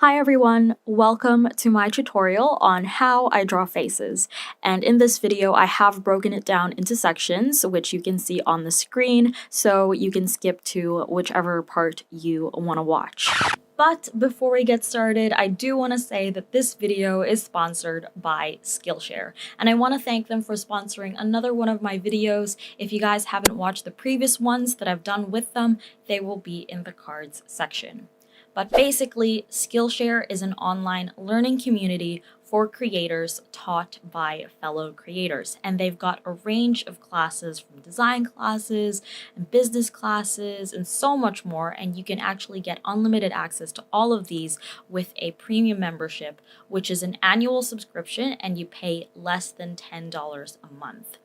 Hi everyone, welcome to my tutorial on how I draw faces. And in this video, I have broken it down into sections, which you can see on the screen, so you can skip to whichever part you want to watch. But before we get started, I do want to say that this video is sponsored by Skillshare, and I want to thank them for sponsoring another one of my videos. If you guys haven't watched the previous ones that I've done with them, they will be in the cards section. But basically, Skillshare is an online learning community for creators taught by fellow creators. And they've got a range of classes from design classes and business classes and so much more. And you can actually get unlimited access to all of these with a premium membership, which is an annual subscription and you pay less than $10 a month.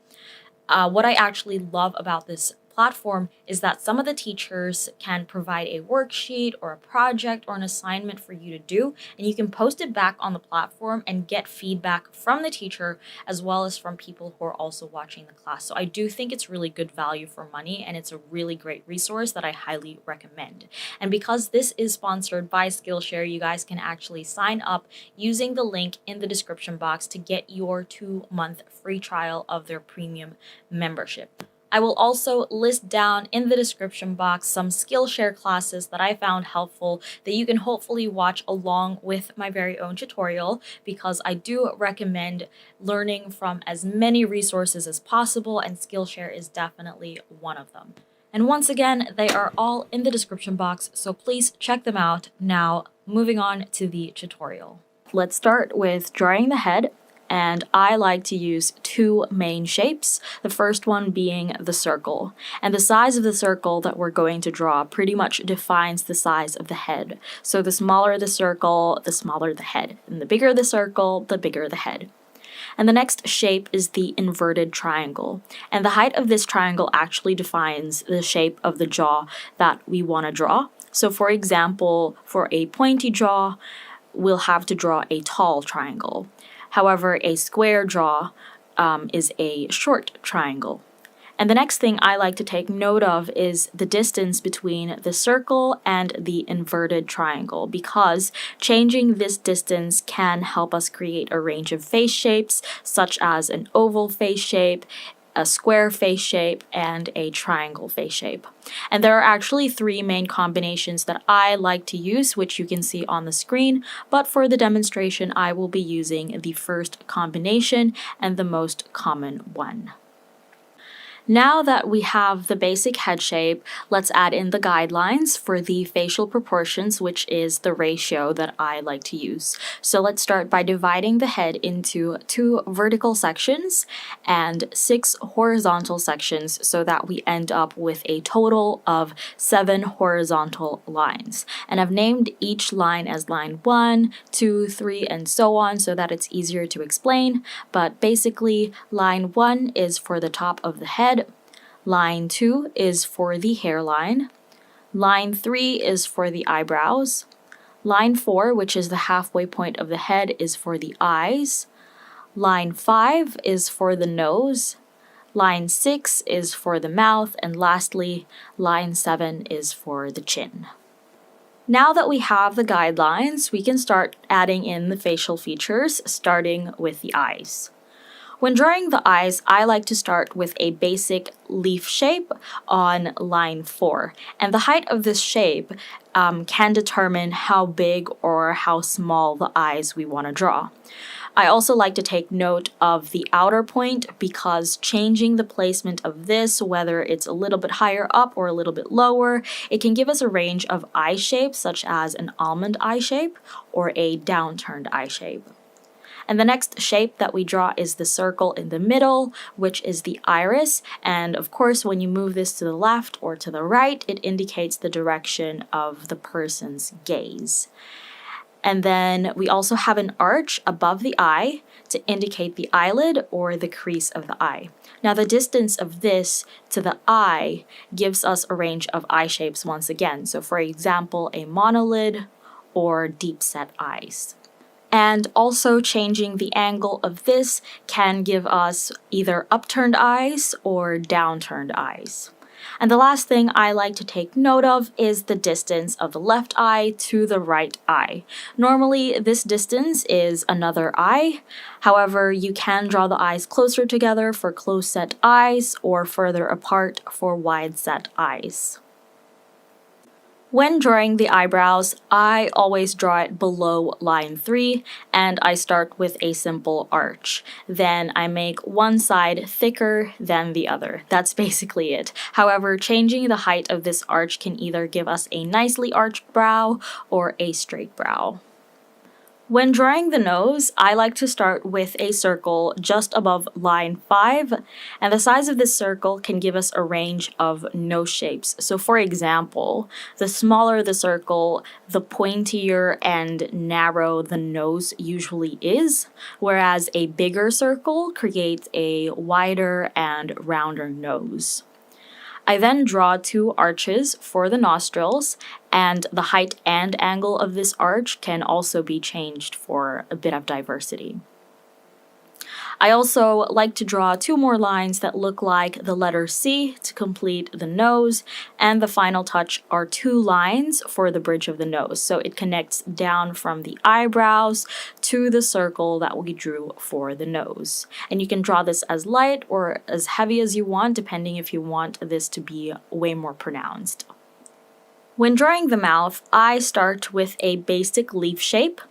What I actually love about this platform is that some of the teachers can provide a worksheet or a project or an assignment for you to do, and you can post it back on the platform and get feedback from the teacher as well as from people who are also watching the class. So I do think it's really good value for money, and it's a really great resource that I highly recommend. And because this is sponsored by Skillshare, you guys can actually sign up using the link in the description box to get your 2-month free trial of their premium membership. I will also list down in the description box some Skillshare classes that I found helpful that you can hopefully watch along with my very own tutorial, because I do recommend learning from as many resources as possible, and Skillshare is definitely one of them. And once again, they are all in the description box, so please check them out. Now, moving on to the tutorial. Let's start with drawing the head. And I like to use two main shapes, the first one being the circle. And the size of the circle that we're going to draw pretty much defines the size of the head. So the smaller the circle, the smaller the head. And the bigger the circle, the bigger the head. And the next shape is the inverted triangle. And the height of this triangle actually defines the shape of the jaw that we want to draw. So for example, for a pointy jaw, we'll have to draw a tall triangle. However, a square jaw is a short triangle. And the next thing I like to take note of is the distance between the circle and the inverted triangle, because changing this distance can help us create a range of face shapes, such as an oval face shape, a square face shape, and a triangle face shape. And there are actually 3 main combinations that I like to use, which you can see on the screen, but for the demonstration I will be using the first combination and the most common one. Now that we have the basic head shape, let's add in the guidelines for the facial proportions, which is the ratio that I like to use. So let's start by dividing the head into 2 vertical sections and 6 horizontal sections, so that we end up with a total of 7 horizontal lines. And I've named each line as line 1, 2, 3, and so on, so that it's easier to explain. But basically, line 1 is for the top of the head. Line 2 is for the hairline. Line 3 is for the eyebrows. Line 4, which is the halfway point of the head, is for the eyes. Line 5 is for the nose. Line 6 is for the mouth. And lastly, line 7 is for the chin. Now that we have the guidelines, we can start adding in the facial features, starting with the eyes. When drawing the eyes, I like to start with a basic leaf shape on line 4. And the height of this shape can determine how big or how small the eyes we want to draw. I also like to take note of the outer point, because changing the placement of this, whether it's a little bit higher up or a little bit lower, it can give us a range of eye shapes, such as an almond eye shape or a downturned eye shape. And the next shape that we draw is the circle in the middle, which is the iris. And of course, when you move this to the left or to the right, it indicates the direction of the person's gaze. And then we also have an arch above the eye to indicate the eyelid or the crease of the eye. Now, the distance of this to the eye gives us a range of eye shapes once again. So for example, a monolid or deep set eyes. And also changing the angle of this can give us either upturned eyes or downturned eyes. And the last thing I like to take note of is the distance of the left eye to the right eye. Normally, this distance is another eye. However, you can draw the eyes closer together for close-set eyes or further apart for wide-set eyes. When drawing the eyebrows, I always draw it below line 3, and I start with a simple arch. Then I make one side thicker than the other. That's basically it. However, changing the height of this arch can either give us a nicely arched brow or a straight brow. When drawing the nose, I like to start with a circle just above line 5, and the size of this circle can give us a range of nose shapes. So for example, the smaller the circle, the pointier and narrow the nose usually is, whereas a bigger circle creates a wider and rounder nose. I then draw 2 arches for the nostrils, and the height and angle of this arch can also be changed for a bit of diversity. I also like to draw 2 more lines that look like the letter C to complete the nose, and the final touch are 2 lines for the bridge of the nose, so it connects down from the eyebrows to the circle that we drew for the nose. And you can draw this as light or as heavy as you want, depending if you want this to be way more pronounced. When drawing the mouth, I start with a basic leaf shape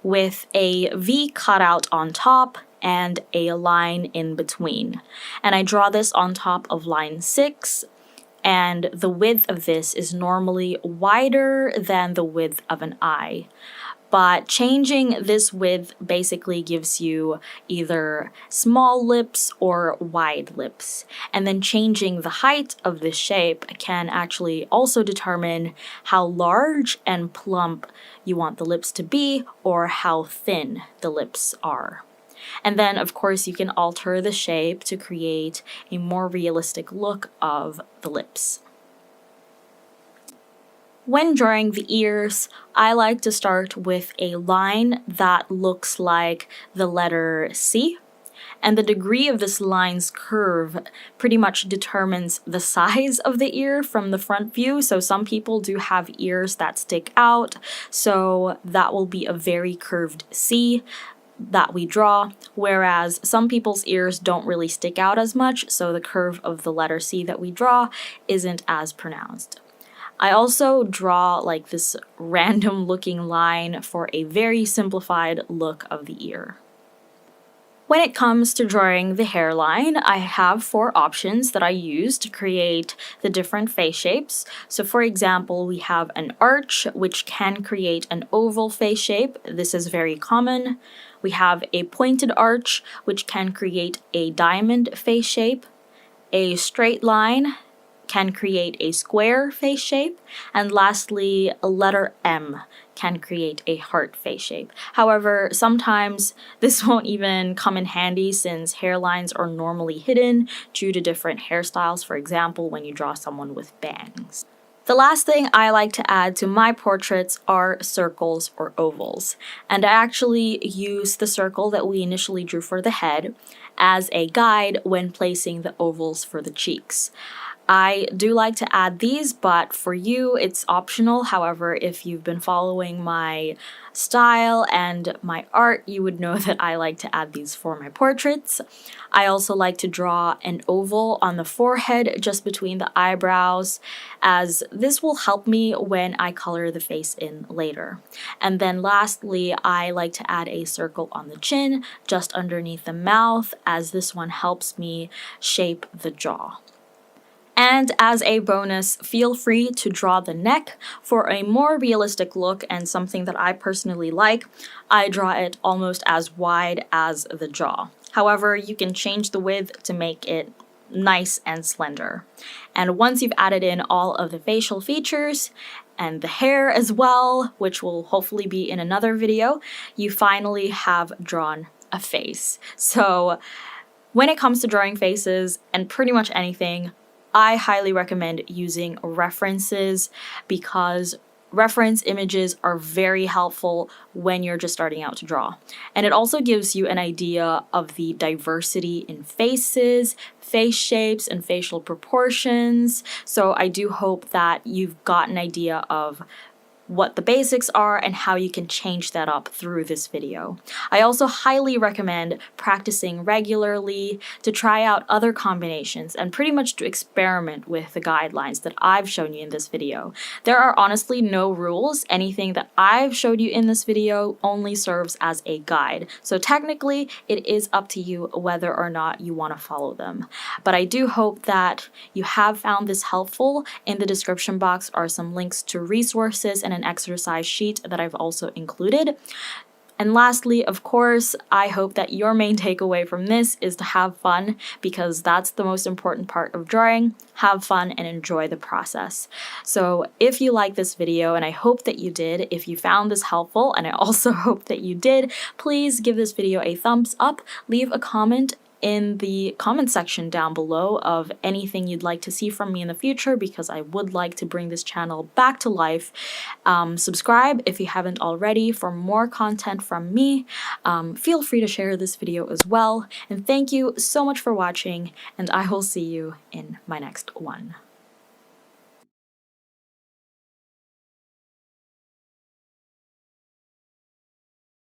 with a V cutout on top and a line in between. And I draw this on top of line 6, and the width of this is normally wider than the width of an eye. But changing this width basically gives you either small lips or wide lips. And then changing the height of this shape can actually also determine how large and plump you want the lips to be or how thin the lips are. And then, of course, you can alter the shape to create a more realistic look of the lips. When drawing the ears, I like to start with a line that looks like the letter C, and the degree of this line's curve pretty much determines the size of the ear from the front view. So some people do have ears that stick out, so that will be a very curved C that we draw, whereas some people's ears don't really stick out as much, so the curve of the letter C that we draw isn't as pronounced. I also draw like this random looking line for a very simplified look of the ear. When it comes to drawing the hairline, I have 4 options that I use to create the different face shapes. So for example, we have an arch, which can create an oval face shape. This is very common. We have a pointed arch, which can create a diamond face shape. A straight line can create a square face shape, and lastly, a letter M can create a heart face shape. However, sometimes this won't even come in handy since hairlines are normally hidden due to different hairstyles, for example, when you draw someone with bangs. The last thing I like to add to my portraits are circles or ovals, and I actually use the circle that we initially drew for the head as a guide when placing the ovals for the cheeks. I do like to add these, but for you, it's optional. However, if you've been following my style and my art, you would know that I like to add these for my portraits. I also like to draw an oval on the forehead just between the eyebrows, as this will help me when I color the face in later. And then lastly, I like to add a circle on the chin just underneath the mouth, as this one helps me shape the jaw. And as a bonus, feel free to draw the neck. For a more realistic look and something that I personally like, I draw it almost as wide as the jaw. However, you can change the width to make it nice and slender. And once you've added in all of the facial features and the hair as well, which will hopefully be in another video, you finally have drawn a face. So when it comes to drawing faces and pretty much anything, I highly recommend using references, because Reference images are very helpful when you're just starting out to draw. And it also gives you an idea of the diversity in faces, face shapes, and facial proportions. So I do hope that you've got an idea of what the basics are and how you can change that up through this video. I also highly recommend practicing regularly to try out other combinations and pretty much to experiment with the guidelines that I've shown you in this video. There are honestly no rules. Anything that I've showed you in this video only serves as a guide. So technically, it is up to you whether or not you want to follow them. But I do hope that you have found this helpful. In the description box are some links to resources and an exercise sheet that I've also included. And lastly, of course, I hope that your main takeaway from this is to have fun, because that's the most important part of drawing. Have fun and enjoy the process. So if you like this video, and I hope that you did, if you found this helpful, and I also hope that you did, please give this video a thumbs up, leave a comment in the comment section down below of anything you'd like to see from me in the future, because I would like to bring this channel back to life. Subscribe if you haven't already for more content from me. Feel free to share this video as well. And thank you so much for watching, and I will see you in my next one.